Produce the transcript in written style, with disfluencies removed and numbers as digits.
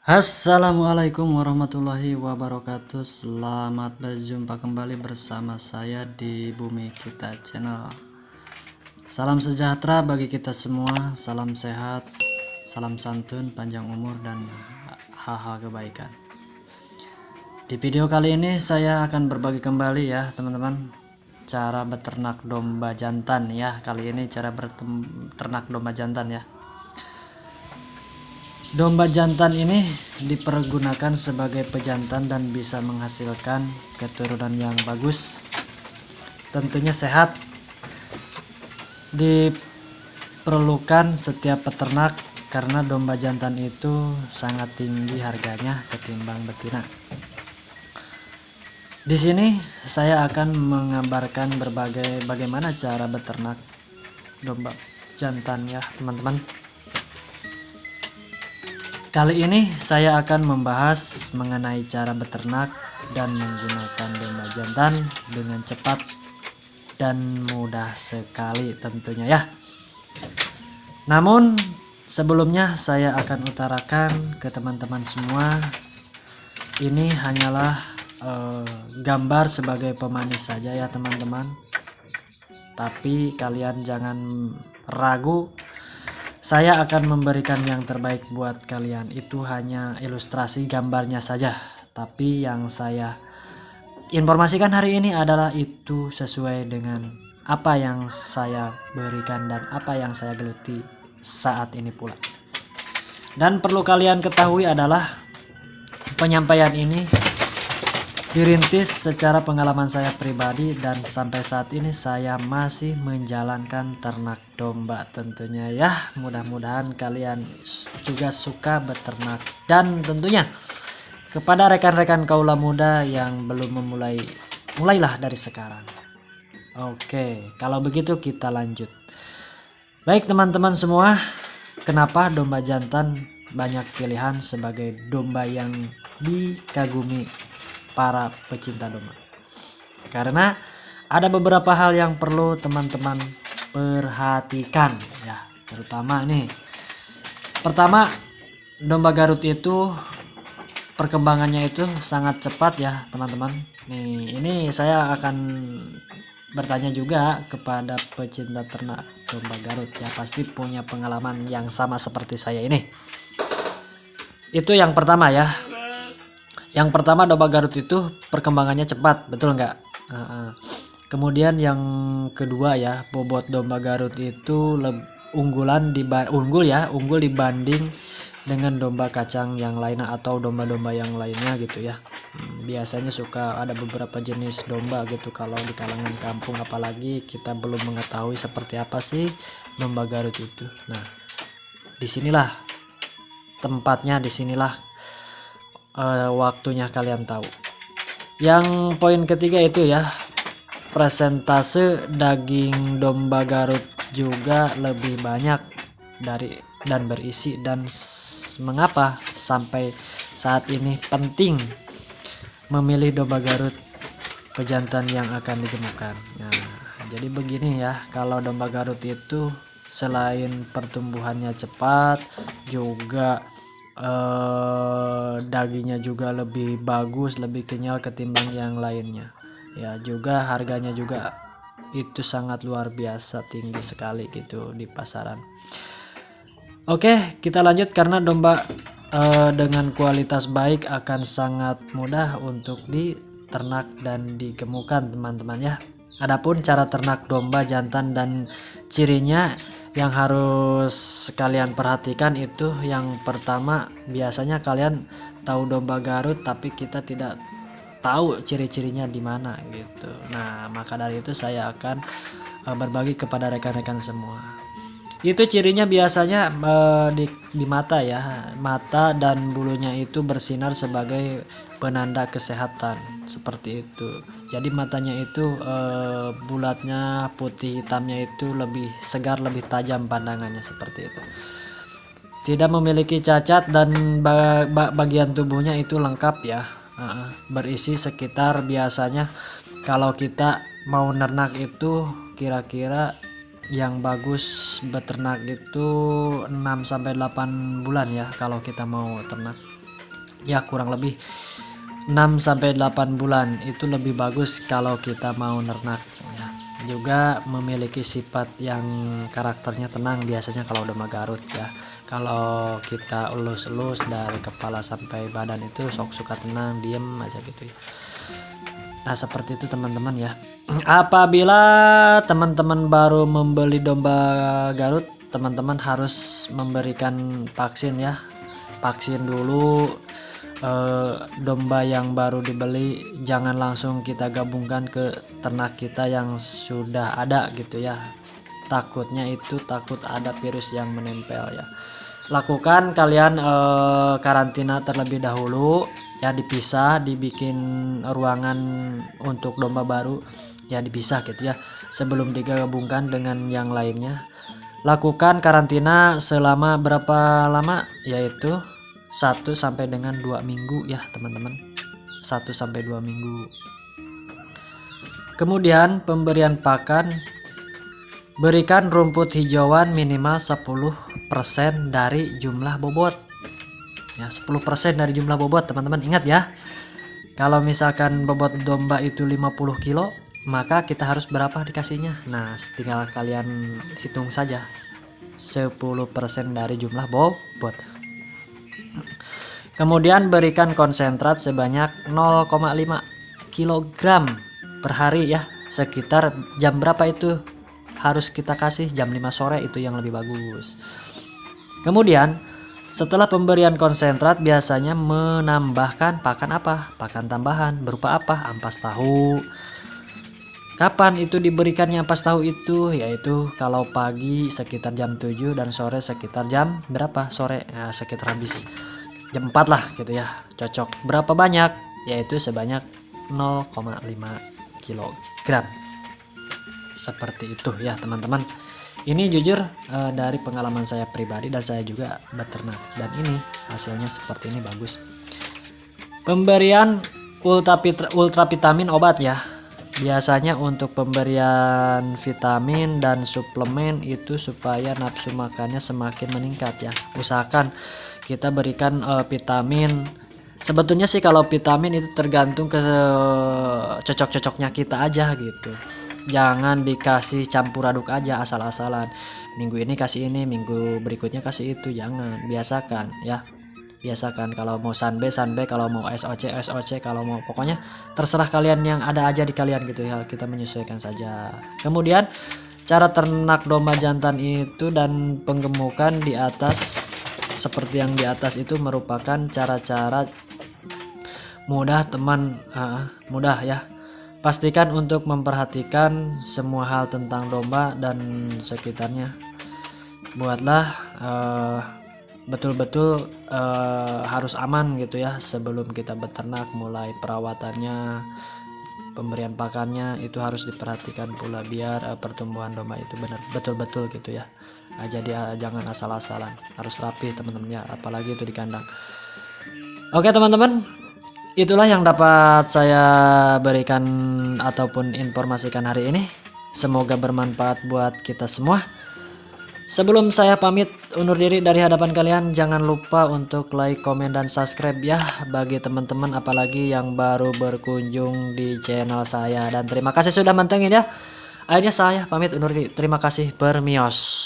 Assalamualaikum warahmatullahi wabarakatuh. Selamat berjumpa kembali bersama saya di Bumi Kita Channel. Salam sejahtera bagi kita semua, salam sehat, salam santun, panjang umur dan hal-hal kebaikan. Di video kali ini saya akan berbagi kembali ya teman-teman, cara beternak domba jantan ya. Kali ini cara beternak domba jantan ya. Domba jantan ini dipergunakan sebagai pejantan dan bisa menghasilkan keturunan yang bagus, tentunya sehat. Diperlukan setiap peternak karena domba jantan itu sangat tinggi harganya ketimbang betina. Di sini saya akan mengabarkan bagaimana cara beternak domba jantan ya teman-teman. Kali ini saya akan membahas mengenai cara beternak dan menggunakan domba jantan dengan cepat dan mudah sekali tentunya ya. Namun sebelumnya saya akan utarakan ke teman-teman semua, ini hanyalah gambar sebagai pemanis saja ya teman-teman. Tapi kalian jangan ragu, saya akan memberikan yang terbaik buat kalian. Itu hanya ilustrasi gambarnya saja, tapi yang saya informasikan hari ini adalah itu sesuai dengan apa yang saya berikan dan apa yang saya geluti saat ini pula. Dan perlu kalian ketahui adalah penyampaian ini dirintis secara pengalaman saya pribadi dan sampai saat ini saya masih menjalankan ternak domba tentunya ya. Mudah-mudahan kalian juga suka beternak dan tentunya kepada rekan-rekan kaula muda yang belum mulailah dari sekarang. Oke, kalau begitu kita lanjut. Baik teman-teman semua, kenapa domba jantan banyak pilihan sebagai domba yang dikagumi para pecinta domba? Karena ada beberapa hal yang perlu teman-teman perhatikan ya, terutama nih. Pertama, domba Garut itu perkembangannya itu sangat cepat ya teman-teman. Nih, ini saya akan bertanya juga kepada pecinta ternak domba Garut ya, pasti punya pengalaman yang sama seperti saya ini. Itu yang pertama ya. Yang pertama, domba Garut itu perkembangannya cepat, betul nggak? Kemudian yang kedua ya, bobot domba Garut itu unggul dibanding dengan domba kacang yang lainnya atau domba-domba yang lainnya gitu ya. Biasanya suka ada beberapa jenis domba gitu kalau di kalangan kampung, apalagi kita belum mengetahui seperti apa sih domba Garut itu. Nah, disinilah tempatnya, disinilah waktunya kalian tahu. Yang poin ketiga itu ya, presentase daging domba Garut juga lebih banyak dan berisi. Dan mengapa sampai saat ini penting memilih domba Garut pejantan yang akan digemukkan. Nah, jadi begini ya, kalau domba Garut itu selain pertumbuhannya cepat, juga dagingnya juga lebih bagus, lebih kenyal ketimbang yang lainnya ya. Juga harganya juga itu sangat luar biasa tinggi sekali gitu di pasaran. Oke, kita lanjut. Karena domba dengan kualitas baik akan sangat mudah untuk diternak dan digemukkan teman-teman ya. Adapun cara ternak domba jantan dan cirinya yang harus kalian perhatikan itu, yang pertama, biasanya kalian tahu domba Garut tapi kita tidak tahu ciri-cirinya di mana gitu. Nah, maka dari itu saya akan berbagi kepada rekan-rekan semua. Itu cirinya biasanya di mata ya. Mata dan bulunya itu bersinar sebagai penanda kesehatan seperti itu. Jadi matanya itu bulatnya, putih hitamnya itu lebih segar, lebih tajam pandangannya seperti itu. Tidak memiliki cacat dan bagian tubuhnya itu lengkap ya. Berisi sekitar, biasanya kalau kita mau nernak itu kira-kira yang bagus beternak itu 6 sampai 8 bulan ya kalau kita mau ternak. ya kurang lebih 6-8 bulan. Itu lebih bagus kalau kita mau ternak ya. Juga memiliki sifat yang karakternya tenang biasanya kalau domba Garut ya. Kalau kita elus-elus dari kepala sampai badan itu sok suka tenang, diem aja gitu ya. Nah seperti itu teman-teman ya. Apabila teman-teman baru membeli domba Garut, teman-teman harus memberikan vaksin ya. Vaksin dulu. Domba yang baru dibeli jangan langsung kita gabungkan ke ternak kita yang sudah ada gitu ya. Takutnya itu takut ada virus yang menempel ya. Lakukan kalian karantina terlebih dahulu ya, dipisah, dibikin ruangan untuk domba baru ya, dipisah gitu ya sebelum digabungkan dengan yang lainnya. Lakukan karantina selama berapa lama, yaitu 1 sampai dengan 2 minggu ya teman-teman. 1 sampai 2 minggu. Kemudian pemberian pakan, berikan rumput hijauan minimal 10% dari jumlah bobot. Ya, 10% dari jumlah bobot teman-teman. Ingat ya. Kalau misalkan bobot domba itu 50 kilo, maka kita harus berapa dikasihnya? Nah, tinggal kalian hitung saja. 10% dari jumlah bobot. Kemudian berikan konsentrat sebanyak 0,5 kg per hari ya. Sekitar jam berapa itu harus kita kasih? Jam 5 sore itu yang lebih bagus. Kemudian setelah pemberian konsentrat biasanya menambahkan pakan apa? Pakan tambahan berupa apa? Ampas tahu. Kapan itu diberikannya ampas tahu itu? Yaitu kalau pagi sekitar jam 7 dan sore sekitar jam berapa? Sore ya, sekitar habis jam 4 lah gitu ya, cocok. Berapa banyak? Yaitu sebanyak 0,5 kg. Seperti itu ya teman-teman. Ini jujur dari pengalaman saya pribadi dan saya juga beternak, dan ini hasilnya seperti ini, bagus. Pemberian ultra vitamin obat ya. Biasanya untuk pemberian vitamin dan suplemen itu supaya nafsu makannya semakin meningkat ya. Usahakan kita berikan vitamin. Sebetulnya sih kalau vitamin itu tergantung ke cocok-cocoknya kita aja gitu. Jangan dikasih campur aduk aja asal-asalan. Minggu ini kasih ini, minggu berikutnya kasih itu, jangan. Biasakan ya. Biasakan kalau mau Sanbe, kalau mau SOC, kalau mau, pokoknya terserah kalian yang ada aja di kalian gitu ya. Kita menyesuaikan saja. Kemudian cara ternak domba jantan itu dan penggemukan di atas, seperti yang di atas itu merupakan cara-cara mudah mudah ya. Pastikan untuk memperhatikan semua hal tentang domba dan sekitarnya. Buatlah betul-betul harus aman gitu ya sebelum kita beternak. Mulai perawatannya, pemberian pakannya itu harus diperhatikan pula biar pertumbuhan domba itu benar betul-betul gitu ya. Jadi jangan asal-asalan, harus rapi teman-teman ya, apalagi itu di kandang. Oke teman-teman, itulah yang dapat saya berikan ataupun informasikan hari ini. Semoga bermanfaat buat kita semua. Sebelum saya pamit undur diri dari hadapan kalian, jangan lupa untuk like, komen, dan subscribe ya bagi teman-teman apalagi yang baru berkunjung di channel saya. Dan terima kasih sudah mantengin ya. Akhirnya saya pamit undur diri. Terima kasih, bermios.